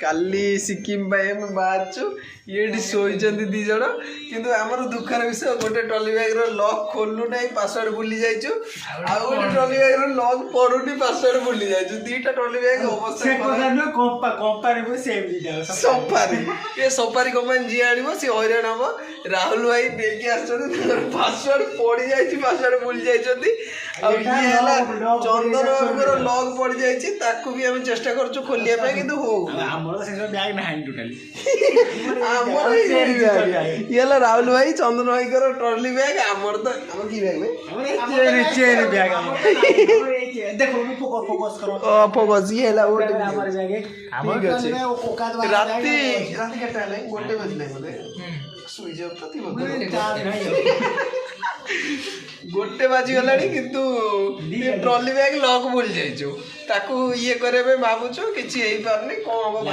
काली सिक्किम बाहरचु ये शोचंती दी जण किंतु आमर दुखर विषय गोटे ट्रॉली बैग रो लॉक खोलु नै पासवर्ड भूली जाइछु आ गोटे ट्रॉली बैग रो लॉक पडुनी पासवर्ड भूली जाइछु दीटा ट्रॉली बैग अवश्य कंपनी को सेम दीटा सफारी ये सफारी कंपनी जी आनिबो से हैरान हबो राहुल भाई देकी आछन पासवर्ड पड़ी जाइछि पासवर्ड भूली जाइछंती आ ये हला चंदन बाबूर लॉक पड़ी जाइछि ताकू भी हम चेष्टा करछु खोलिया पे किंतु हो हमर से बैग नाही टोटली ये राहुल भाई चंदन भाई कर ट्रॉली बैग आमर तो आम की बैग में चेन बैग देखो फोकस करो फोकस ये हला वो हमारे बैग ठीक अछि राती राती केटा नै गोटे बजले बोले सुई जाऊ प्रति गोटे बाजी गलानी किंतु ट्रॉली बैग लॉक भूल जाइछु ताकू ये करे भावुछु किछि हेई पारनी कोन